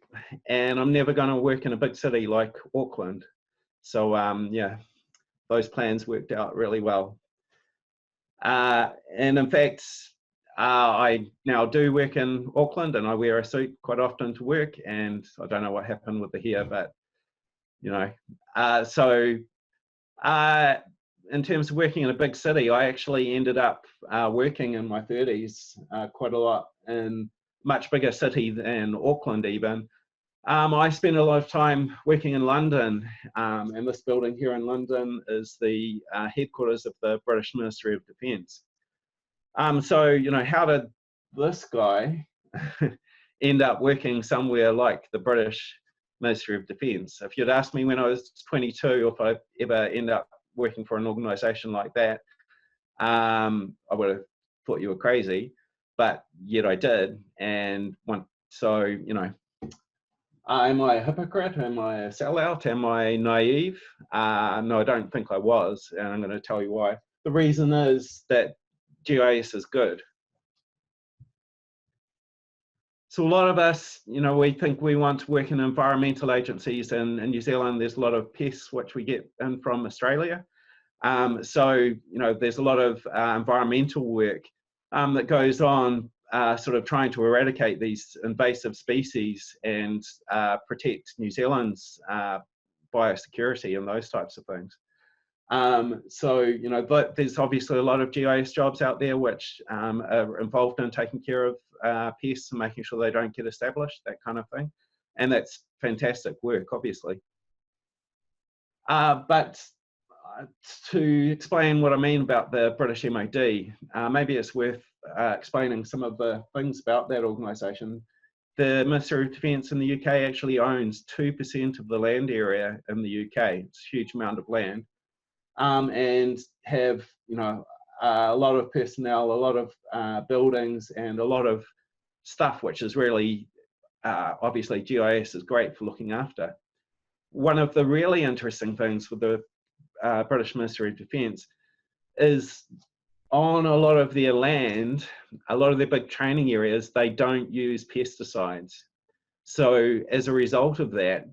and I'm never going to work in a big city like Auckland. So yeah, those plans worked out really well. And in fact, I now do work in Auckland, and I wear a suit quite often to work, and I don't know what happened with the hair, but you know, so in terms of working in a big city, I actually ended up working in my 30s quite a lot in a much bigger city than Auckland even. I spent a lot of time working in London, and this building here in London is the headquarters of the British Ministry of Defence. So, you know, how did this guy end up working somewhere like the British Ministry of Defence? If you'd asked me when I was 22 if I'd ever end up working for an organisation like that, I would have thought you were crazy, but yet I did. And so, you know, am I a hypocrite? Am I a sellout? Am I naive? No, I don't think I was, and I'm going to tell you why. The reason is that GIS is good. So a lot of us, you know, we think we want to work in environmental agencies, and in New Zealand there's a lot of pests which we get in from Australia. So, you know, there's a lot of environmental work that goes on sort of trying to eradicate these invasive species and protect New Zealand's biosecurity and those types of things. So, you know, but there's obviously a lot of GIS jobs out there which are involved in taking care of pests and making sure they don't get established, that kind of thing. And that's fantastic work, obviously. But to explain what I mean about the British MOD, maybe it's worth explaining some of the things about that organisation. The Ministry of Defence in the UK actually owns 2% of the land area in the UK. It's a huge amount of land, and have, you know, a lot of personnel, a lot of buildings, and a lot of stuff, which is really obviously GIS is great for looking after. One of the really interesting things with the British Ministry of Defence is on a lot of their land, a lot of their big training areas, they don't use pesticides. So as a result of that,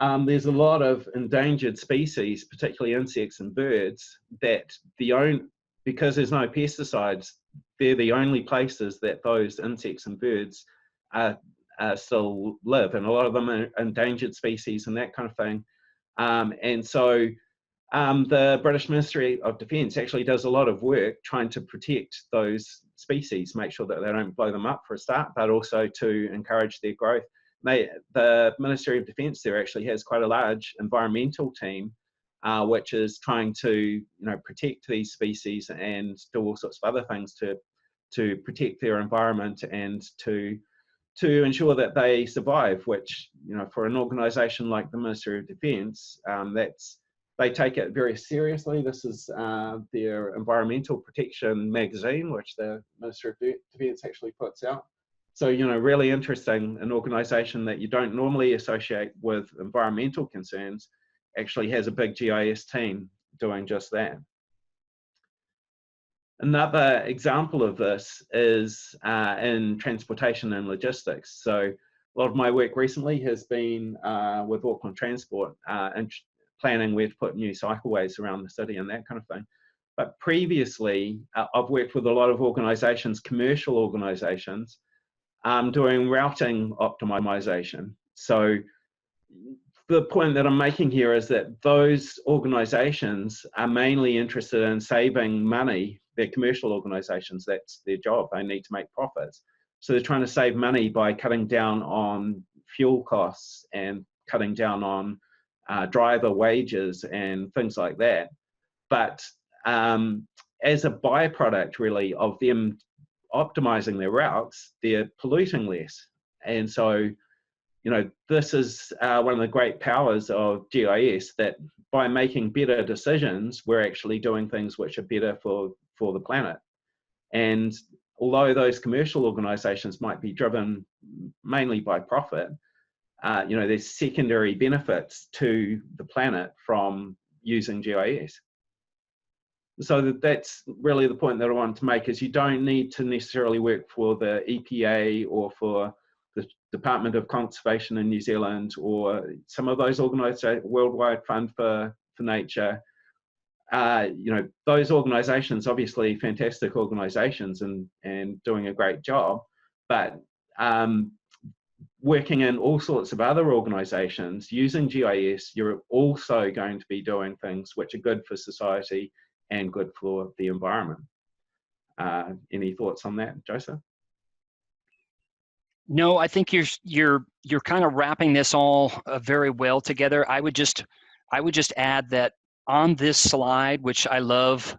there's a lot of endangered species, particularly insects and birds, that because there's no pesticides, they're the only places that those insects and birds still live, and a lot of them are endangered species and that kind of thing. And so the British Ministry of Defence actually does a lot of work trying to protect those species, make sure that they don't blow them up for a start, but also to encourage their growth. The Ministry of Defence there actually has quite a large environmental team, which is trying to, you know, protect these species and do all sorts of other things to protect their environment and to ensure that they survive. Which, you know, for an organisation like the Ministry of Defence, they take it very seriously. This is their environmental protection magazine, which the Ministry of Defence actually puts out. So, you know, really interesting, an organisation that you don't normally associate with environmental concerns actually has a big GIS team doing just that. Another example of this is in transportation and logistics. So a lot of my work recently has been with Auckland Transport and planning where to put new cycleways around the city and that kind of thing. But previously, I've worked with a lot of organisations, commercial organisations, doing routing optimization. So the point that I'm making here is that those organisations are mainly interested in saving money. They're commercial organisations, that's their job, they need to make profits. So they're trying to save money by cutting down on fuel costs and cutting down on driver wages and things like that. But as a byproduct really of them optimizing their routes, they're polluting less. And so, you know, this is one of the great powers of GIS, that by making better decisions, we're actually doing things which are better for the planet. And although those commercial organizations might be driven mainly by profit, you know, there's secondary benefits to the planet from using GIS. So that's really the point that I wanted to make, is you don't need to necessarily work for the EPA or for the Department of Conservation in New Zealand or some of those organisations, Worldwide Fund for Nature. You know, those organisations, obviously fantastic organisations and doing a great job, but working in all sorts of other organisations using GIS, you're also going to be doing things which are good for society and good for the environment. Any thoughts on that, Joseph? No, I think you're kind of wrapping this all very well together. I would just add that on this slide, which I love,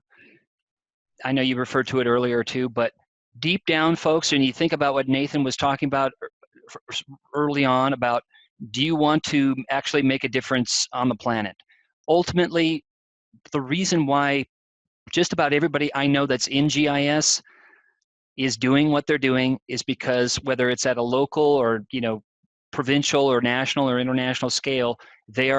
I know you referred to it earlier too, but deep down, folks, when you think about what Nathan was talking about early on about, do you want to actually make a difference on the planet? Ultimately, the reason why just about everybody I know that's in GIS is doing what they're doing is because whether it's at a local or, you know, provincial or national or international scale, they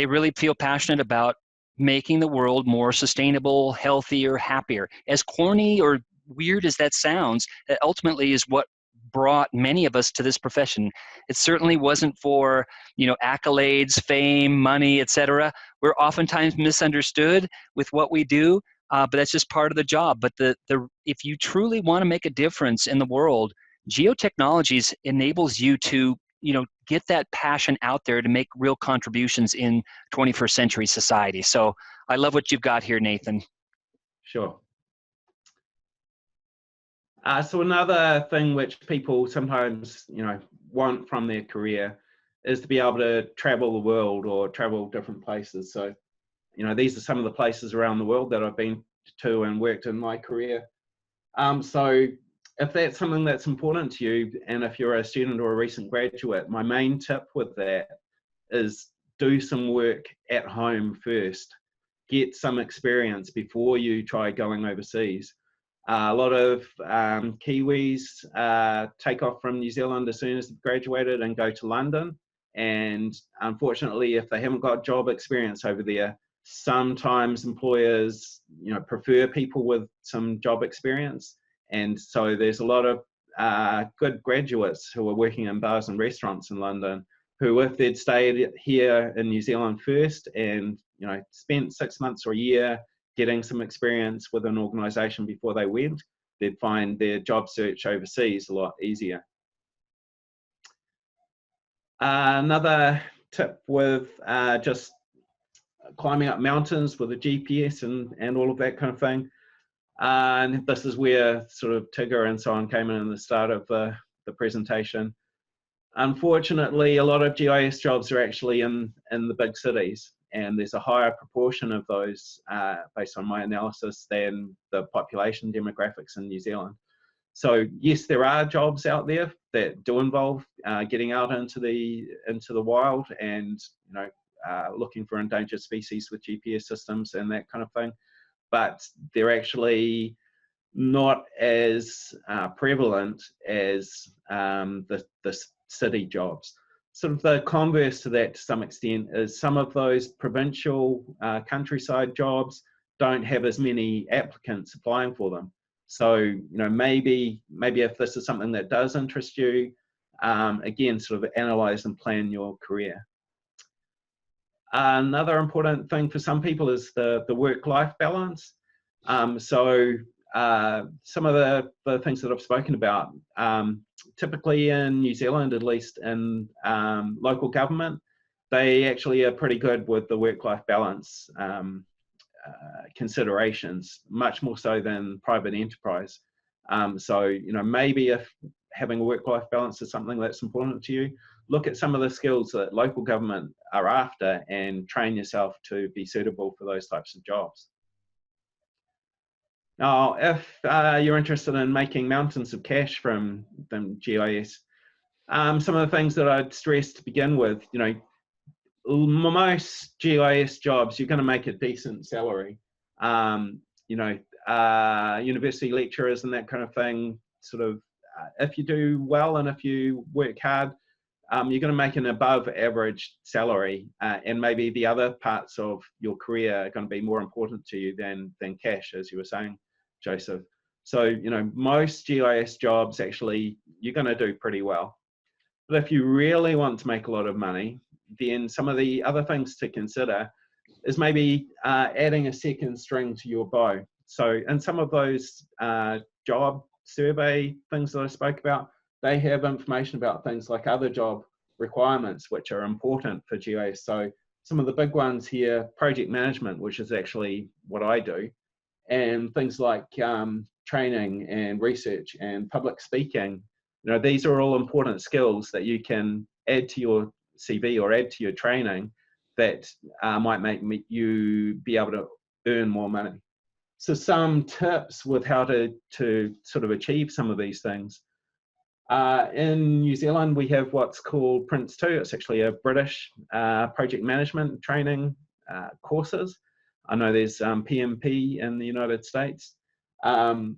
really feel passionate about making the world more sustainable, healthier, happier. As corny or weird as that sounds, that ultimately is what brought many of us to this profession. It certainly wasn't for, you know, accolades, fame, money, etc. We're oftentimes misunderstood with what we do, but that's just part of the job. But if you truly want to make a difference in the world, geotechnologies enables you to, you know, get that passion out there to make real contributions in 21st century society. So I love what you've got here, Nathan. Sure. So another thing which people sometimes, you know, want from their career is to be able to travel the world or travel different places. So these are some of the places around the world that I've been to and worked in my career. So if that's something that's important to you, and if you're a student or a recent graduate, my main tip with that is do some work at home first. Get some experience before you try going overseas. A lot of Kiwis take off from New Zealand as soon as they've graduated and go to London. And unfortunately, if they haven't got job experience over there, sometimes employers, prefer people with some job experience. And so there's a lot of good graduates who are working in bars and restaurants in London who, if they'd stayed here in New Zealand first and spent 6 months or a year getting some experience with an organisation before they went, they'd find their job search overseas a lot easier. Another tip with just climbing up mountains with a GPS and all of that kind of thing. And this is where sort of Tigger and so on came in the start of the presentation. Unfortunately, a lot of GIS jobs are actually in the big cities, and there's a higher proportion of those, based on my analysis, than the population demographics in New Zealand. So yes, there are jobs out there that do involve getting out into the wild and looking for endangered species with GPS systems and that kind of thing, but they're actually not as prevalent as the city jobs. Sort of the converse to that to some extent is some of those provincial countryside jobs don't have as many applicants applying for them. So maybe if this is something that does interest you, again, sort of analyze and plan your career. Another important thing for some people is the work-life balance. So some of the things that I've spoken about, typically in New Zealand, at least in local government, they actually are pretty good with the work-life balance considerations, much more so than private enterprise. So maybe if having a work-life balance is something that's important to you, look at some of the skills that local government are after and train yourself to be suitable for those types of jobs. Now, if you're interested in making mountains of cash from GIS, some of the things that I'd stress to begin with, most GIS jobs, you're going to make a decent salary. University lecturers and that kind of thing, sort of, if you do well and if you work hard, you're going to make an above average salary, and maybe the other parts of your career are going to be more important to you than cash, as you were saying, Joseph. So, most GIS jobs, actually, you're going to do pretty well. But if you really want to make a lot of money, then some of the other things to consider is maybe adding a second string to your bow. So in some of those job survey things that I spoke about, they have information about things like other job requirements, which are important for GIS. So some of the big ones here, project management, which is actually what I do, and things like training and research and public speaking. These are all important skills that you can add to your CV or add to your training that might make you be able to earn more money. So some tips with how to sort of achieve some of these things. In New Zealand, we have what's called Prince 2. It's actually a British project management training courses. I know there's PMP in the United States. And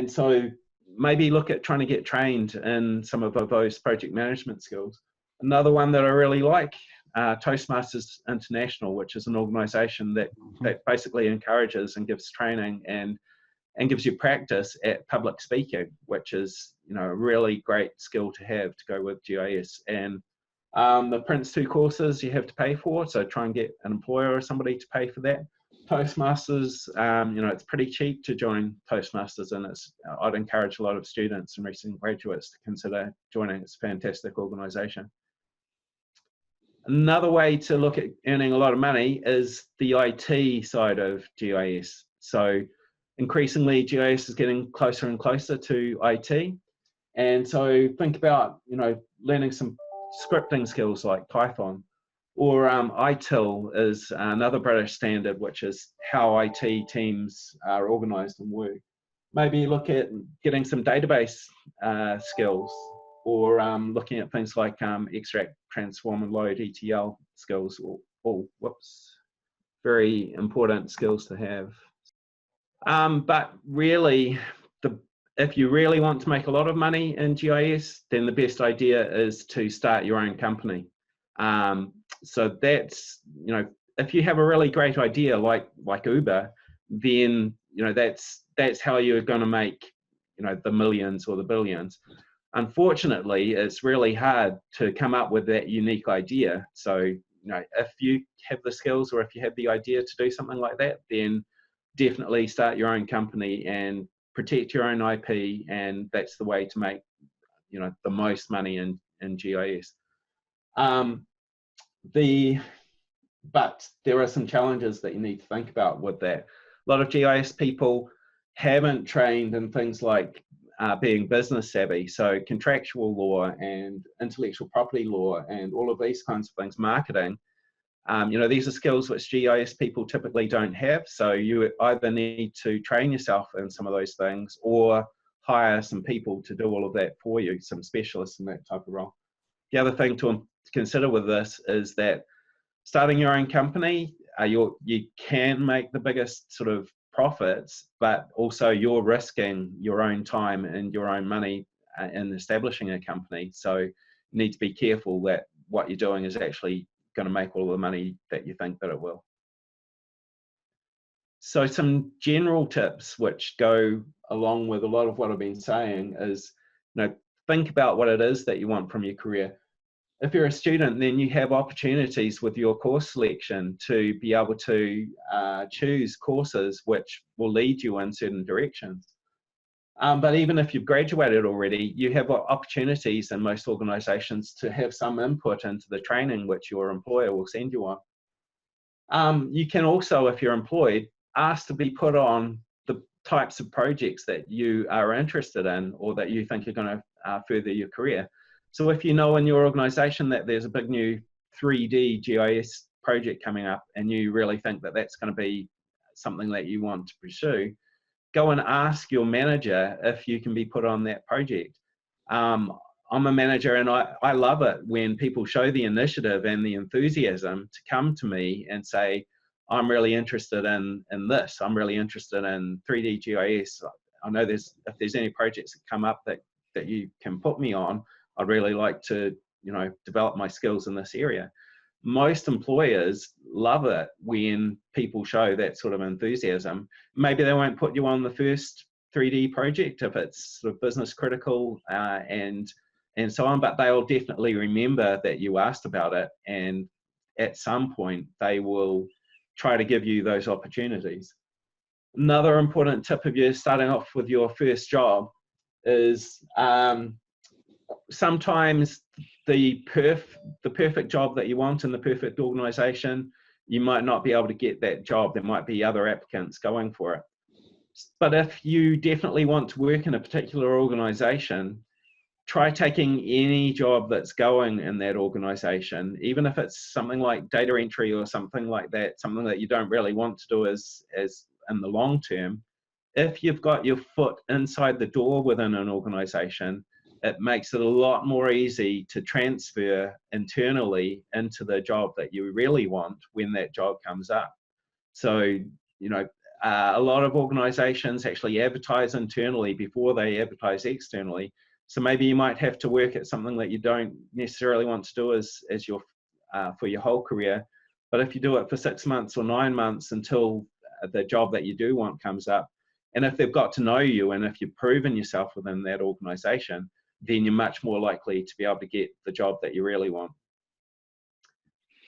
so maybe look at trying to get trained in some of those project management skills. Another one that I really like, Toastmasters International, which is an organization that basically encourages and gives training and gives you practice at public speaking, which is a really great skill to have to go with GIS. And the Prince 2 courses you have to pay for, so try and get an employer or somebody to pay for that. Toastmasters, it's pretty cheap to join Toastmasters, and I'd encourage a lot of students and recent graduates to consider joining. It's a fantastic organization. Another way to look at earning a lot of money is the IT side of GIS. So increasingly, GIS is getting closer and closer to IT. And so think about, learning some scripting skills like Python, Or ITIL is another British standard, which is how IT teams are organised and work. Maybe look at getting some database skills, or looking at things like extract, transform, and load ETL skills. All very important skills to have. But really, if you really want to make a lot of money in GIS, then the best idea is to start your own company. So that's, if you have a really great idea like Uber, then that's how you're going to make the millions or the billions. Unfortunately, it's really hard to come up with that unique idea. So if you have the skills, or if you have the idea to do something like that, then definitely start your own company and protect your own IP, and that's the way to make the most money in GIS. But there are some challenges that you need to think about with that. A lot of GIS people haven't trained in things like being business savvy, so contractual law and intellectual property law and all of these kinds of things, marketing. These are skills which GIS people typically don't have, so you either need to train yourself in some of those things, or hire some people to do all of that for you, some specialists in that type of role. The other thing to consider with this is that starting your own company, you can make the biggest sort of profits, but also you're risking your own time and your own money in establishing a company. So you need to be careful that what you're doing is actually going to make all the money that you think that it will. So some general tips which go along with a lot of what I've been saying is, think about what it is that you want from your career. If you're a student, then you have opportunities with your course selection to be able to choose courses which will lead you in certain directions. But even if you've graduated already, you have opportunities in most organisations to have some input into the training which your employer will send you on. You can also, if you're employed, ask to be put on the types of projects that you are interested in, or that you think are going to further your career. So if you know in your organisation that there's a big new 3D GIS project coming up, and you really think that that's going to be something that you want to pursue, go and ask your manager if you can be put on that project. I'm a manager, and I love it when people show the initiative and the enthusiasm to come to me and say, I'm really interested in this. I'm really interested in 3D GIS. I know if there's any projects that come up that you can put me on, I'd really like to, develop my skills in this area. Most employers love it when people show that sort of enthusiasm. Maybe they won't put you on the first 3D project if it's sort of business critical and so on, but they'll definitely remember that you asked about it, and at some point they will try to give you those opportunities. Another important tip if you're starting off with your first job is sometimes the perfect job that you want in the perfect organization, you might not be able to get that job. There might be other applicants going for it. But if you definitely want to work in a particular organization, try taking any job that's going in that organization, even if it's something like data entry or something like that, something that you don't really want to do as in the long term. If you've got your foot inside the door within an organization, it makes it a lot more easy to transfer internally into the job that you really want when that job comes up. So, a lot of organizations actually advertise internally before they advertise externally. So maybe you might have to work at something that you don't necessarily want to do as your for your whole career. But if you do it for 6 months or 9 months until the job that you do want comes up, and if they've got to know you and if you've proven yourself within that organization, then you're much more likely to be able to get the job that you really want.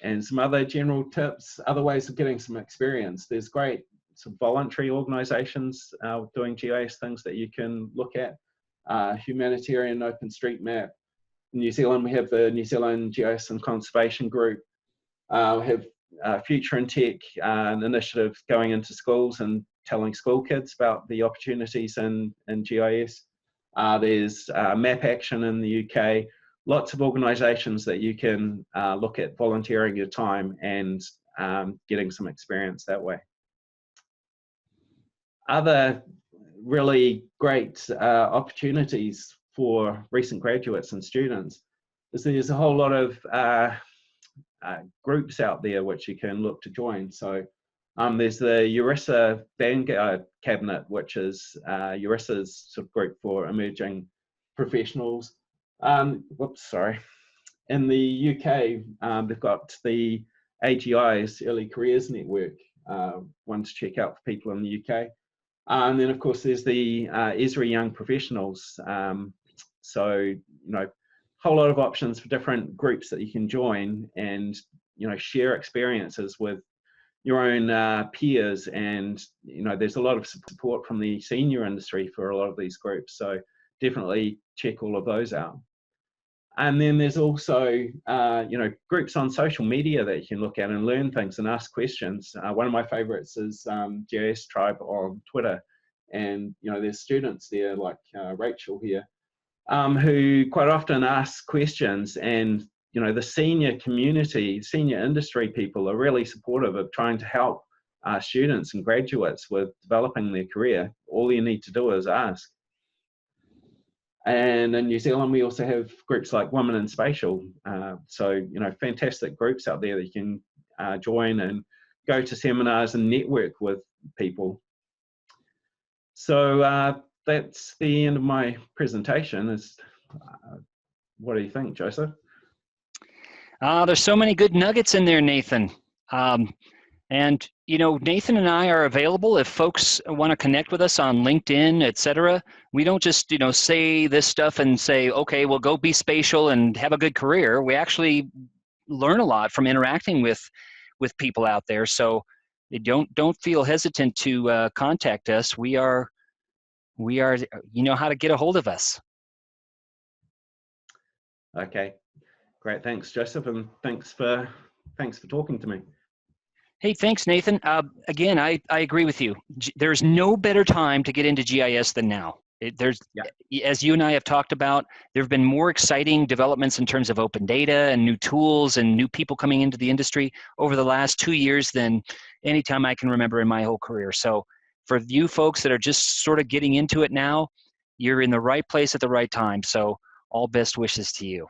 And some other general tips, other ways of getting some experience. There's great some voluntary organizations doing GIS things that you can look at. Humanitarian OpenStreetMap. In New Zealand, we have the New Zealand GIS and Conservation Group. We have Future in Tech, an initiative going into schools and telling school kids about the opportunities in GIS. There's Map Action in the UK. lots of organizations that you can look at volunteering your time and getting some experience that way. Other really great opportunities for recent graduates and students is there's a whole lot of groups out there which you can look to join. So there's the EURISA Vanguard Cabinet, which is EURISA's sort of group for emerging professionals. Whoops, sorry. In the UK, they've got the AGI's Early Careers Network, one to check out for people in the UK. And then, of course, there's the Esri Young Professionals. So, you know, a whole lot of options for different groups that you can join and, you know, share experiences with your own peers. And, you know, there's a lot of support from the senior industry for a lot of these groups. So definitely check all of those out. And then there's also, you know, groups on social media that you can look at and learn things and ask questions. One of my favorites is GIS Tribe on Twitter. And, you know, there's students there like Rachel here, who quite often ask questions, and, you know, the senior community, senior industry people are really supportive of trying to help students and graduates with developing their career. All you need to do is ask. And in New Zealand, we also have groups like Women in Spatial. So, you know, fantastic groups out there that you can join and go to seminars and network with people. So that's the end of my presentation. What do you think, Joseph? There's so many good nuggets in there, Nathan. And, you know, Nathan and I are available if folks want to connect with us on LinkedIn, etc. We don't just, you know, say this stuff and say, okay, well, go be spatial and have a good career. We actually learn a lot from interacting with people out there. So don't feel hesitant to contact us. We are, you know how to get a hold of us. Okay, great. Thanks, Joseph, and thanks for talking to me. Hey, thanks, Nathan. Again, I agree with you. There's no better time to get into GIS than now. As you and I have talked about, there have been more exciting developments in terms of open data and new tools and new people coming into the industry over the last 2 years than any time I can remember in my whole career. So for you folks that are just sort of getting into it now, you're in the right place at the right time. So all best wishes to you.